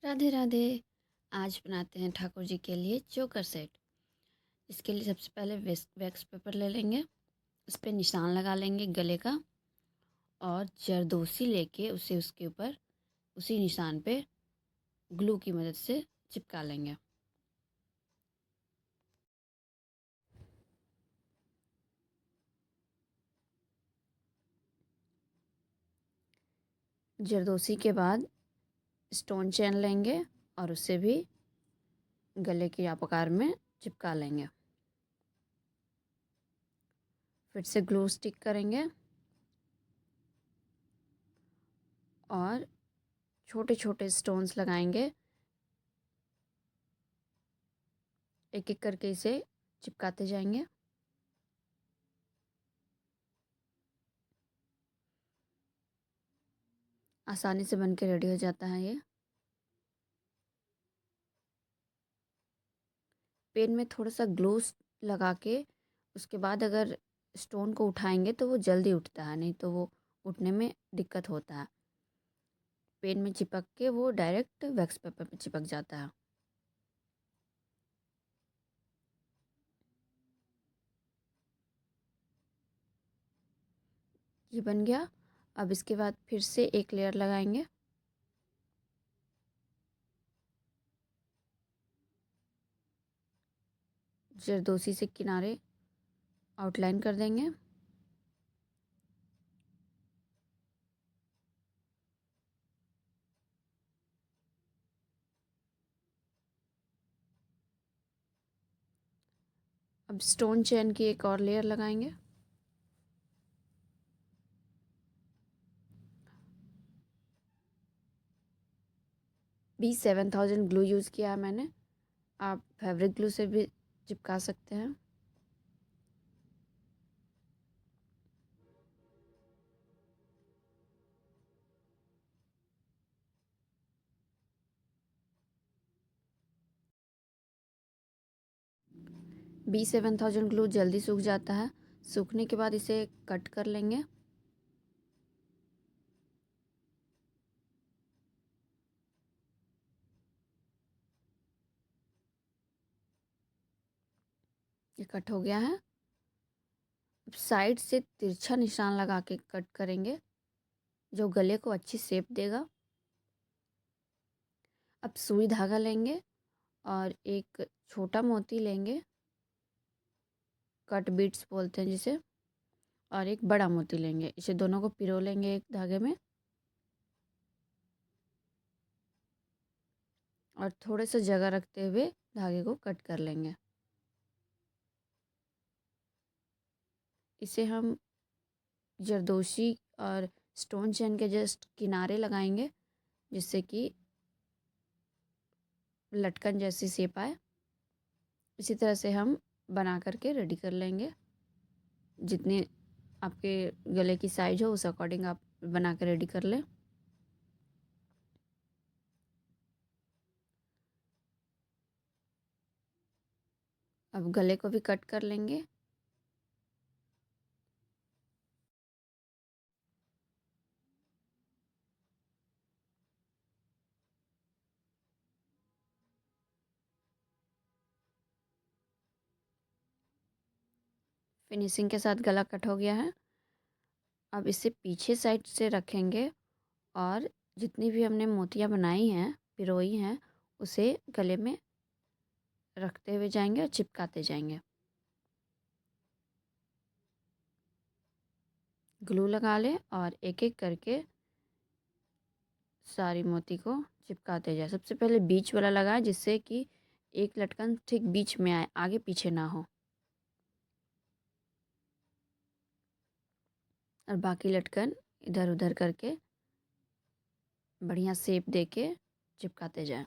राधे राधे। आज बनाते हैं ठाकुर जी के लिए चोकर सेट। इसके लिए सबसे पहले वैक्स पेपर ले लेंगे। उस पर निशान लगा लेंगे गले का और जरदोसी लेके उसे उसके ऊपर उसी निशान पे ग्लू की मदद से चिपका लेंगे। जरदोसी के बाद स्टोन चेन लेंगे और उसे भी गले के आकार में चिपका लेंगे। फिर से ग्लू स्टिक करेंगे और छोटे छोटे स्टोन्स लगाएंगे। एक एक करके इसे चिपकाते जाएंगे। आसानी से बन के रेडी हो जाता है ये। पेन में थोड़ा सा ग्लू लगा के उसके बाद अगर स्टोन को उठाएंगे तो वो जल्दी उठता है, नहीं तो वो उठने में दिक्कत होता है। पेन में चिपक के वो डायरेक्ट वैक्स पेपर पे चिपक जाता है। ये बन गया। अब इसके बाद फिर से एक लेयर लगाएंगे। जरदोसी से किनारे आउटलाइन कर देंगे। अब स्टोन चेन की एक और लेयर लगाएंगे। B7000 ग्लू यूज़ किया है मैंने। आप फैब्रिक ग्लू से भी चिपका सकते हैं। B7000 ग्लू जल्दी सूख जाता है। सूखने के बाद इसे कट कर लेंगे। ये कट हो गया है। अब साइड से तिरछा निशान लगा के कट करेंगे जो गले को अच्छी शेप देगा। अब सुई धागा लेंगे और एक छोटा मोती लेंगे, कट बीट्स बोलते हैं जिसे, और एक बड़ा मोती लेंगे। इसे दोनों को पिरो लेंगे एक धागे में और थोड़े से जगह रखते हुए धागे को कट कर लेंगे। इसे हम जरदोशी और स्टोन चेन के जस्ट किनारे लगाएंगे जिससे कि लटकन जैसी शेप आए। इसी तरह से हम बना करके रेडी कर लेंगे। जितने आपके गले की साइज हो उस अकॉर्डिंग आप बना कर रेडी कर लें। अब गले को भी कट कर लेंगे। फिनिशिंग के साथ गला कट हो गया है। अब इसे पीछे साइड से रखेंगे और जितनी भी हमने मोतियाँ बनाई हैं, पिरोई हैं, उसे गले में रखते हुए जाएंगे और चिपकाते जाएंगे। ग्लू लगा लें और एक एक करके सारी मोती को चिपकाते जाए। सबसे पहले बीच वाला लगाएं जिससे कि एक लटकन ठीक बीच में आए, आगे पीछे ना हो, और बाकी लटकन इधर उधर करके बढ़िया शेप देके चिपकाते जाएं।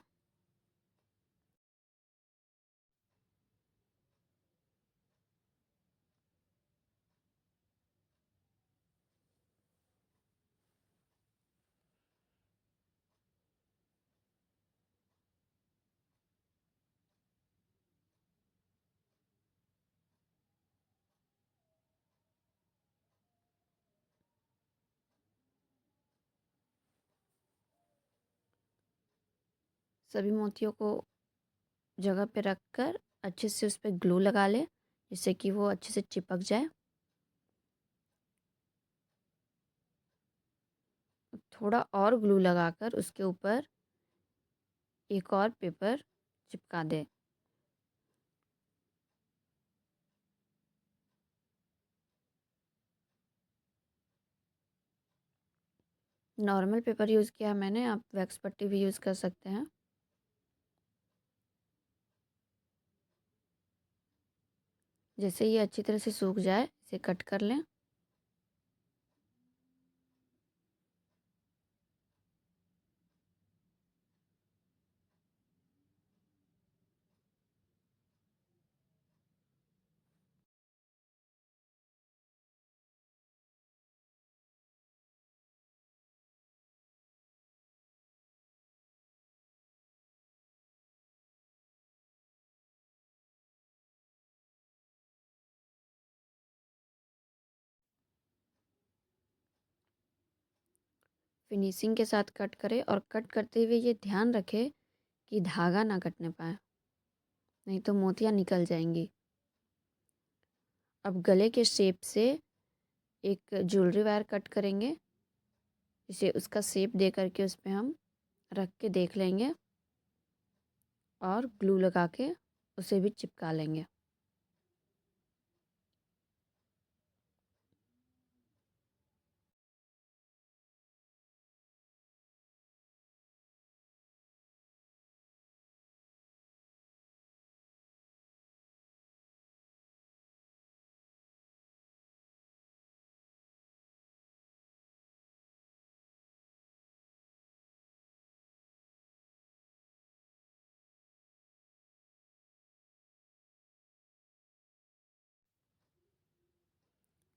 सभी मोतियों को जगह पे रख कर अच्छे से उस पर ग्लू लगा लें, जिससे कि वो अच्छे से चिपक जाए। थोड़ा और ग्लू लगाकर उसके ऊपर एक और पेपर चिपका दें। नॉर्मल पेपर यूज़ किया है मैंने, आप वैक्स पट्टी भी यूज़ कर सकते हैं। जैसे ये अच्छी तरह से सूख जाए, इसे कट कर लें। फिनिशिंग के साथ कट करें और कट करते हुए ये ध्यान रखें कि धागा ना कटने पाए, नहीं तो मोतियाँ निकल जाएंगी। अब गले के शेप से एक ज्वेलरी वायर कट करेंगे। इसे उसका शेप दे करके उस पर हम रख के देख लेंगे और ग्लू लगा के उसे भी चिपका लेंगे।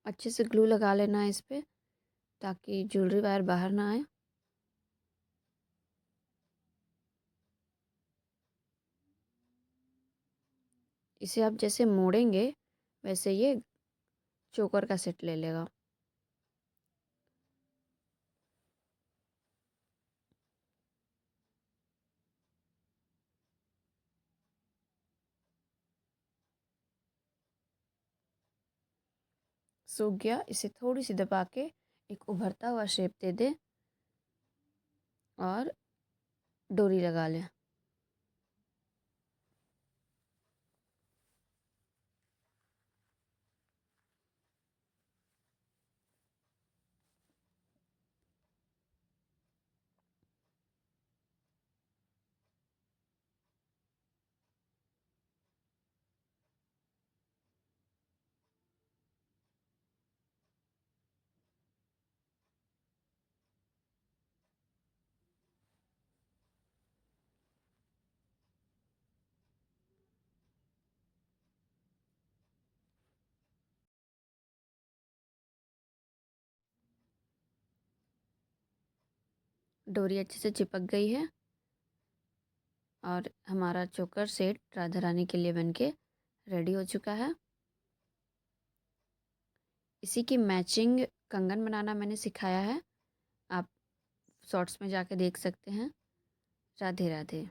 अच्छे से ग्लू लगा लेना है इस पर, ताकि ज्वेलरी वायर बाहर ना आए। इसे आप जैसे मोड़ेंगे वैसे ये चोकर का सेट ले लेगा। सूख गया, इसे थोड़ी सी दबा के एक उभरता हुआ शेप दे दें और डोरी लगा लें। डोरी अच्छे से चिपक गई है और हमारा चोकर सेट राधा रानी के लिए बनके रेडी हो चुका है। इसी की मैचिंग कंगन बनाना मैंने सिखाया है, आप शॉर्ट्स में जाके देख सकते हैं। Radhe Radhe.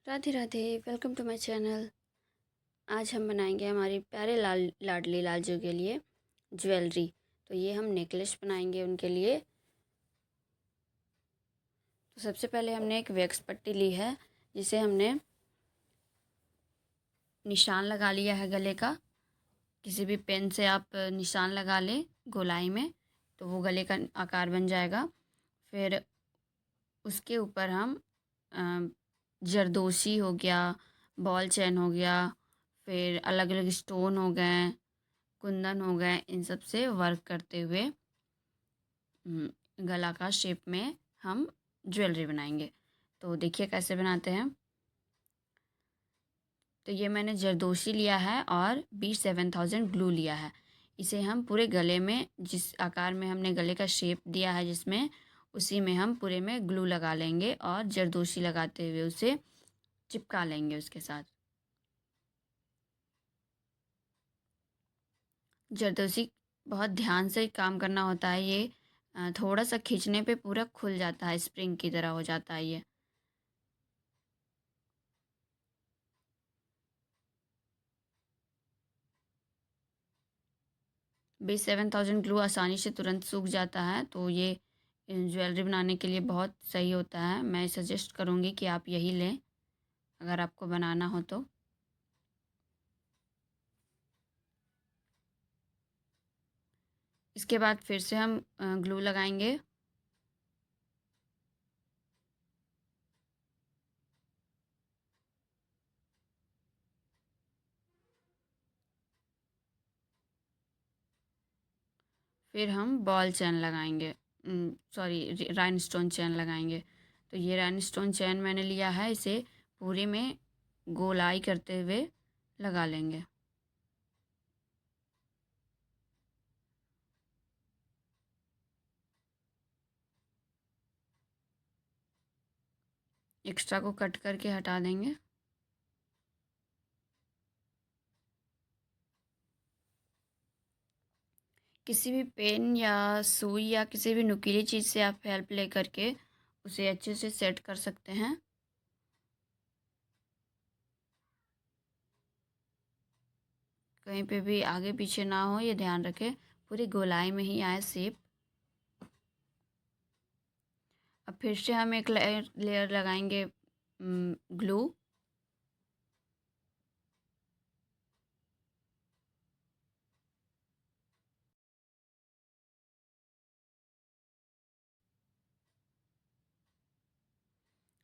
Radhe Radhe, welcome to my channel. आज हम बनाएंगे हमारे प्यारे लाडली लालजू के लिए ज्वेलरी। तो ये हम नेकलेस बनाएंगे उनके लिए। तो सबसे पहले हमने एक वैक्स पट्टी ली है, जिसे हमने निशान लगा लिया है गले का। किसी भी पेन से आप निशान लगा लें गोलाई में, तो वो गले का आकार बन जाएगा। फिर उसके ऊपर हम जरदोशी हो गया, बॉल चैन हो गया, फिर अलग अलग स्टोन हो गए, कुंदन हो गए, इन सब से वर्क करते हुए गला का शेप में हम ज्वेलरी बनाएंगे। तो देखिए कैसे बनाते हैं। तो ये मैंने जरदोशी लिया है और B7000 ग्लू लिया है। इसे हम पूरे गले में, जिस आकार में हमने गले का शेप दिया है जिसमें, उसी में हम पूरे में ग्लू लगा लेंगे और जरदोशी लगाते हुए उसे चिपका लेंगे उसके साथ। जरदोशी बहुत ध्यान से काम करना होता है। ये थोड़ा सा खींचने पे पूरा खुल जाता है, स्प्रिंग की तरह हो जाता है ये। B7000 ग्लू आसानी से तुरंत सूख जाता है, तो ये ज्वेलरी बनाने के लिए बहुत सही होता है। मैं सजेस्ट करूँगी कि आप यही लें अगर आपको बनाना हो तो। इसके बाद फिर से हम ग्लू लगाएंगे। फिर हम बॉल चैन लगाएंगे, सॉरी राइनस्टोन चैन लगाएंगे। तो ये राइनस्टोन चैन मैंने लिया है, इसे पूरे में गोलाई करते हुए लगा लेंगे। एक्स्ट्रा को कट करके हटा देंगे। किसी भी पेन या सुई या किसी भी नुकीली चीज़ से आप हेल्प ले करके उसे अच्छे से सेट कर सकते हैं। कहीं पे भी आगे पीछे ना हो, ये ध्यान रखें, पूरी गोलाई में ही आए शेप। अब फिर से हम एक लेयर लेयर लगाएंगे ग्लू।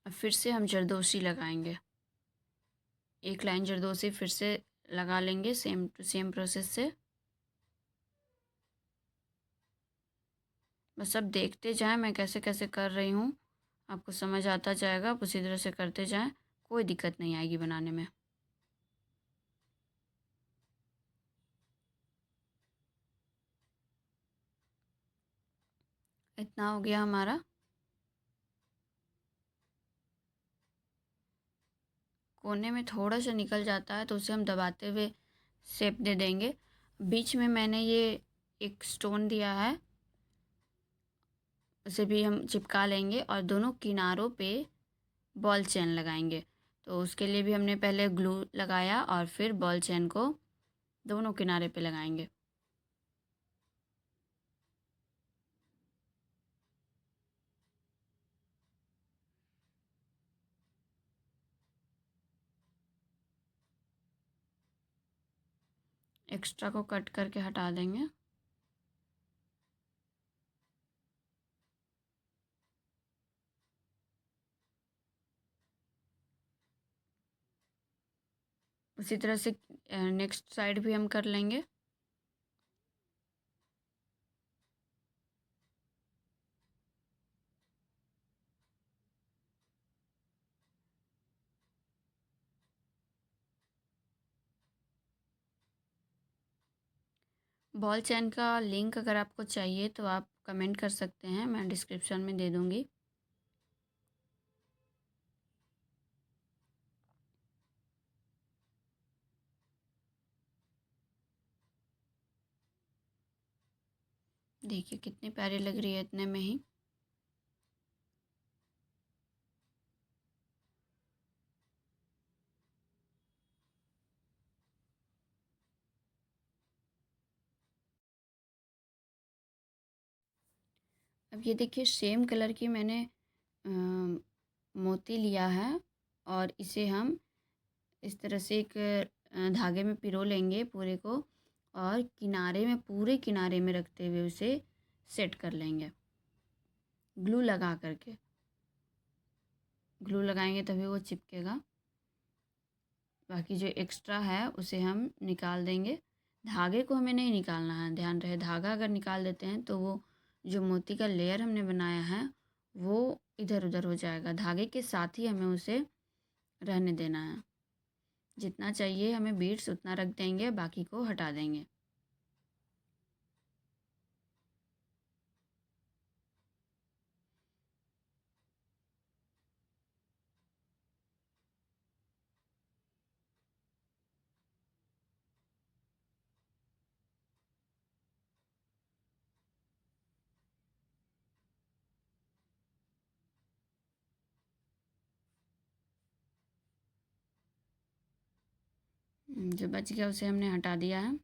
अब फिर से हम जरदोशी लगाएंगे, एक लाइन जरदोशी फिर से लगा लेंगे, सेम टू सेम प्रोसेस से। बस अब देखते जाएं मैं कैसे कैसे कर रही हूँ, आपको समझ आता जाएगा। आप उसी तरह से करते जाएं, कोई दिक्कत नहीं आएगी बनाने में। इतना हो गया हमारा। कोने में थोड़ा सा निकल जाता है तो उसे हम दबाते हुए शेप दे देंगे। बीच में मैंने ये एक स्टोन दिया है, उसे भी हम चिपका लेंगे और दोनों किनारों पे बॉल चेन लगाएंगे। तो उसके लिए भी हमने पहले ग्लू लगाया और फिर बॉल चेन को दोनों किनारे पे लगाएंगे। एक्स्ट्रा को कट करके हटा देंगे। उसी तरह से नेक्स्ट साइड भी हम कर लेंगे। बॉल चेन का लिंक अगर आपको चाहिए तो आप कमेंट कर सकते हैं, मैं डिस्क्रिप्शन में दे दूँगी। देखिए कितनी प्यारी लग रही है इतने में ही। अब ये देखिए सेम कलर की मैंने मोती लिया है और इसे हम इस तरह से एक धागे में पिरो लेंगे पूरे को और किनारे में पूरे किनारे में रखते हुए उसे सेट कर लेंगे ग्लू लगा करके। ग्लू लगाएंगे तभी वो चिपकेगा। बाकी जो एक्स्ट्रा है उसे हम निकाल देंगे। धागे को हमें नहीं निकालना है, ध्यान रहे। धागा अगर निकाल देते हैं तो वो जो मोती का लेयर हमने बनाया है वो इधर उधर हो जाएगा। धागे के साथ ही हमें उसे रहने देना है। जितना चाहिए हमें बीड्स उतना रख देंगे, बाकी को हटा देंगे। जो बच गया उसे हमने हटा दिया है।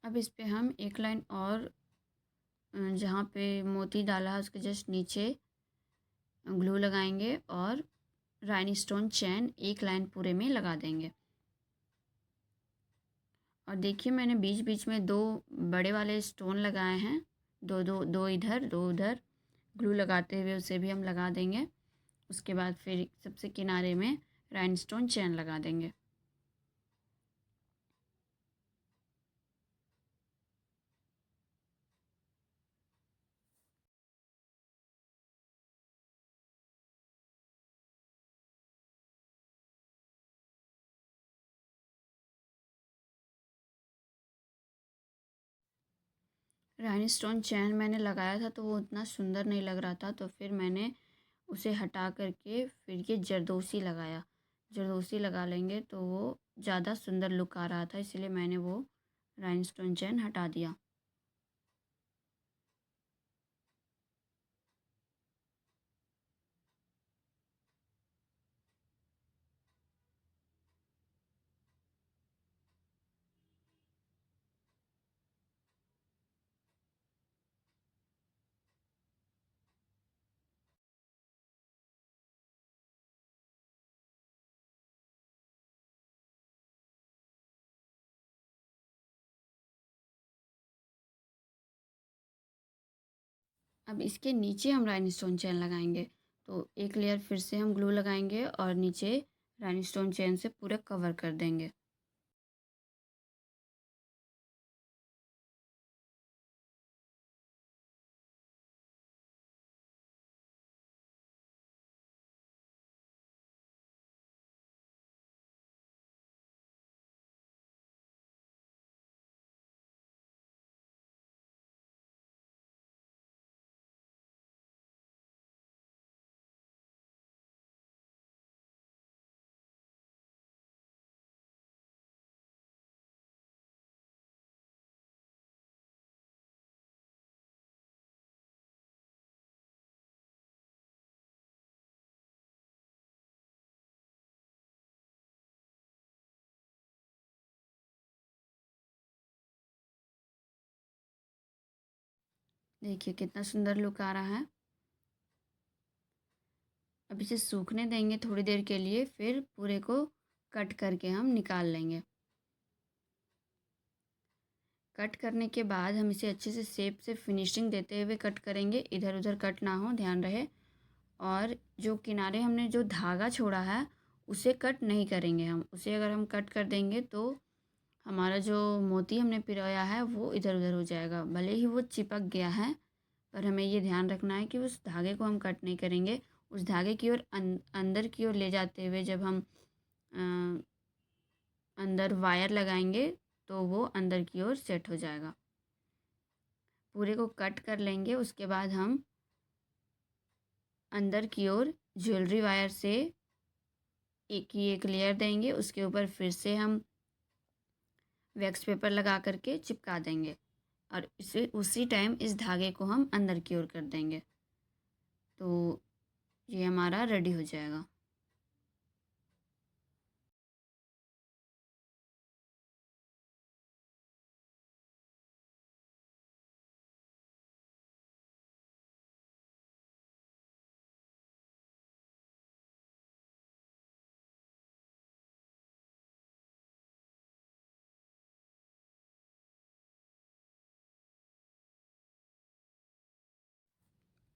अब इस पे हम एक लाइन और जहाँ पे मोती डाला है उसके जस्ट नीचे ग्लू लगाएंगे और राइनस्टोन चैन एक लाइन पूरे में लगा देंगे। और देखिए मैंने बीच बीच में दो बड़े वाले स्टोन लगाए हैं, दो दो दो इधर दो उधर। ग्लू लगाते हुए उसे भी हम लगा देंगे। उसके बाद फिर सबसे किनारे में राइनस्टोन चैन लगा देंगे। राइनस्टोन चैन मैंने लगाया था तो वो उतना सुंदर नहीं लग रहा था, तो फिर मैंने उसे हटा करके फिर ये जरदोसी लगाया। जरदोसी लगा लेंगे तो वो ज़्यादा सुंदर लुक आ रहा था, इसलिए मैंने वो राइनस्टोन चैन हटा दिया। अब इसके नीचे हम राइनस्टोन चैन लगाएंगे, तो एक लेयर फिर से हम ग्लू लगाएंगे और नीचे राइनस्टोन चैन से पूरा कवर कर देंगे। देखिए कितना सुंदर लुक आ रहा है। अब इसे सूखने देंगे थोड़ी देर के लिए, फिर पूरे को कट करके हम निकाल लेंगे। कट करने के बाद हम इसे अच्छे से शेप से फिनिशिंग देते हुए कट करेंगे, इधर उधर कट ना हो, ध्यान रहे। और जो किनारे हमने जो धागा छोड़ा है उसे कट नहीं करेंगे हम। उसे अगर हम कट कर देंगे तो हमारा जो मोती हमने पिरोया है वो इधर उधर हो जाएगा। भले ही वो चिपक गया है, पर हमें ये ध्यान रखना है कि उस धागे को हम कट नहीं करेंगे। उस धागे की ओर अंदर की ओर ले जाते हुए जब हम अंदर वायर लगाएंगे तो वो अंदर की ओर सेट हो जाएगा। पूरे को कट कर लेंगे। उसके बाद हम अंदर की ओर ज्वेलरी वायर से एक ही एक लेयर देंगे, उसके ऊपर फिर से हम वैक्स पेपर लगा करके चिपका देंगे और इसे उसी टाइम इस धागे को हम अंदर की ओर कर देंगे, तो ये हमारा रेडी हो जाएगा।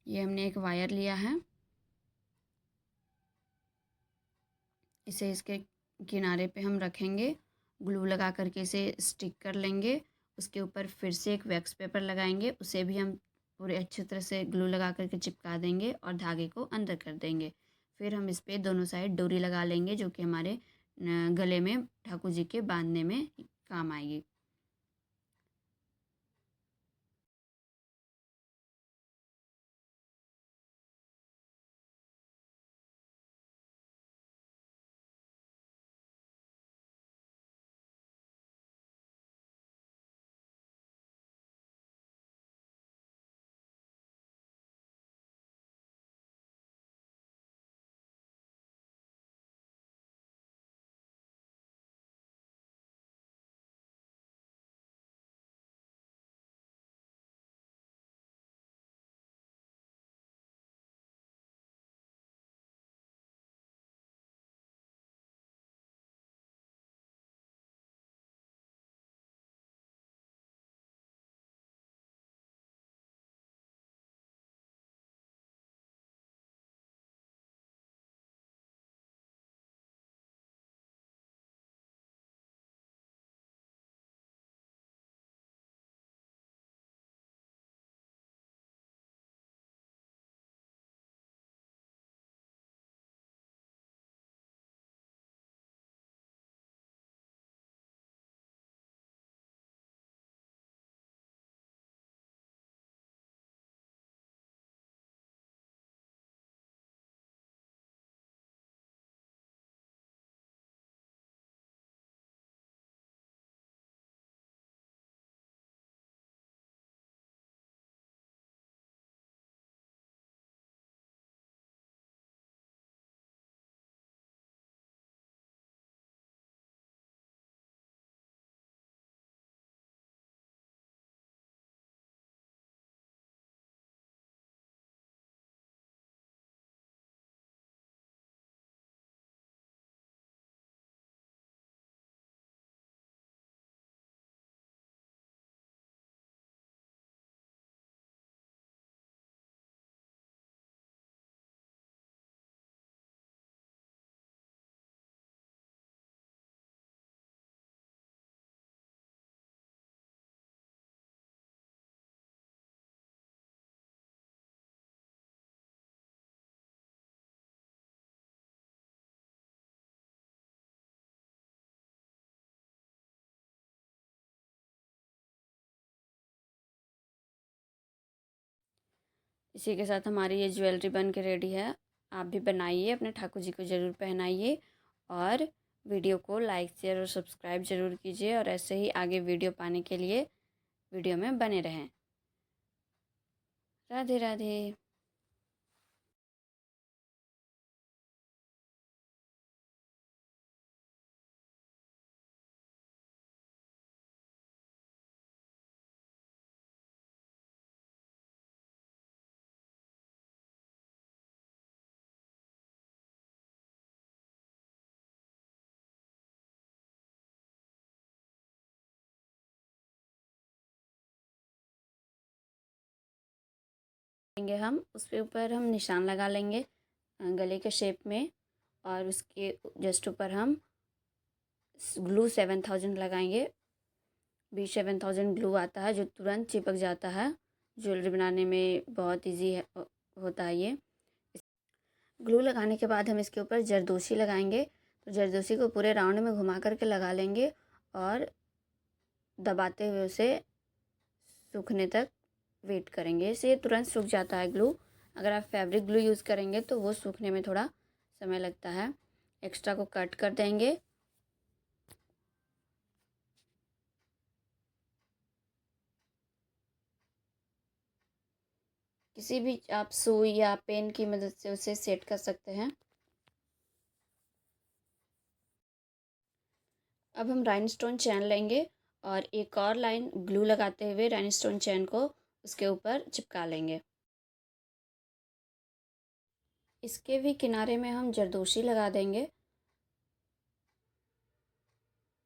ये हमने एक वायर लिया है, इसे इसके किनारे पे हम रखेंगे, ग्लू लगा करके इसे स्टिक कर लेंगे। उसके ऊपर फिर से एक वैक्स पेपर लगाएंगे, उसे भी हम पूरे अच्छी तरह से ग्लू लगा करके चिपका देंगे और धागे को अंदर कर देंगे। फिर हम इस पे दोनों साइड डोरी लगा लेंगे, जो कि हमारे गले में ठाकुर जी के बांधने में काम आएगी। इसी के साथ हमारी ये ज्वेलरी बन के रेडी है। आप भी बनाइए, अपने ठाकुर जी को ज़रूर पहनाइए और वीडियो को लाइक शेयर और सब्सक्राइब ज़रूर कीजिए, और ऐसे ही आगे वीडियो पाने के लिए वीडियो में बने रहें। राधे राधे। लेंगे हम उसके ऊपर हम निशान लगा लेंगे गले के शेप में, और उसके जस्ट ऊपर हम ग्लू 7000 लगाएंगे। B7000 ग्लू आता है जो तुरंत चिपक जाता है, ज्वेलरी बनाने में बहुत इजी होता है ये। ग्लू लगाने के बाद हम इसके ऊपर जरदोशी लगाएंगे। तो जरदोशी को पूरे राउंड में घुमा करके लगा लेंगे और दबाते हुए उसे सूखने तक वेट करेंगे। इससे ये तुरंत सूख जाता है ग्लू। अगर आप फैब्रिक ग्लू यूज़ करेंगे तो वो सूखने में थोड़ा समय लगता है। एक्स्ट्रा को कट कर देंगे। किसी भी आप सुई या पेन की मदद से उसे सेट कर सकते हैं। अब हम राइनस्टोन चैन लेंगे और एक और लाइन ग्लू लगाते हुए राइनस्टोन चैन को उसके ऊपर चिपका लेंगे। इसके भी किनारे में हम जरदोशी लगा देंगे।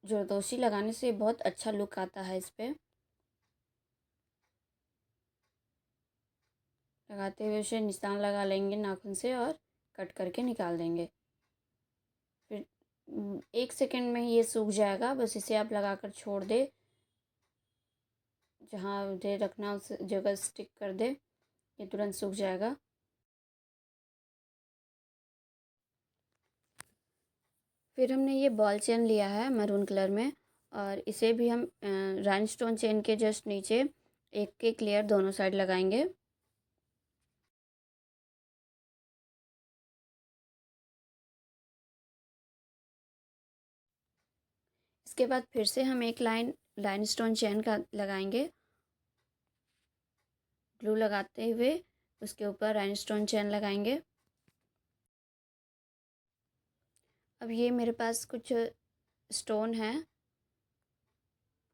जरदोशी लगाने से बहुत अच्छा लुक आता है इस पे। लगाते हुए उसे निशान लगा लेंगे नाखून से और कट करके निकाल देंगे। फिर 1 सेकंड में ये सूख जाएगा। बस इसे आप लगाकर छोड़ दे, जहाँ उसे रखना उस जगह स्टिक कर दे, ये तुरंत सूख जाएगा। फिर हमने ये बॉल चेन लिया है मैरून कलर में, और इसे भी हम राइनस्टोन चेन के जस्ट नीचे एक एक लेयर दोनों साइड लगाएंगे। इसके बाद फिर से हम एक लाइनस्टोन चेन का लगाएंगे। ग्लू लगाते हुए उसके ऊपर राइनस्टोन चेन लगाएंगे। अब ये मेरे पास कुछ स्टोन है,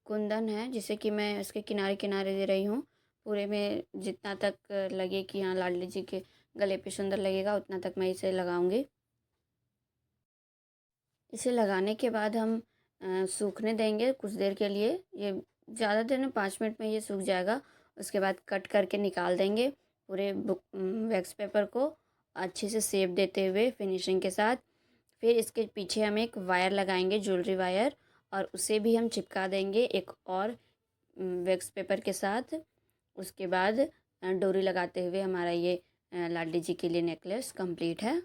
कुंदन है, जिसे कि मैं इसके किनारे किनारे दे रही हूँ। पूरे में जितना तक लगे कि हाँ लाडली जी के गले पे सुंदर लगेगा, उतना तक मैं इसे लगाऊंगी। इसे लगाने के बाद हम सूखने देंगे कुछ देर के लिए। ये ज़्यादा देर में 5 मिनट में ये सूख जाएगा। उसके बाद कट करके निकाल देंगे पूरे वैक्स पेपर को, अच्छे से शेप देते हुए फिनिशिंग के साथ। फिर इसके पीछे हम एक वायर लगाएंगे, ज्वेलरी वायर, और उसे भी हम चिपका देंगे एक और वैक्स पेपर के साथ। उसके बाद डोरी लगाते हुए हमारा ये लाडली जी के लिए नेकलेस कंप्लीट है।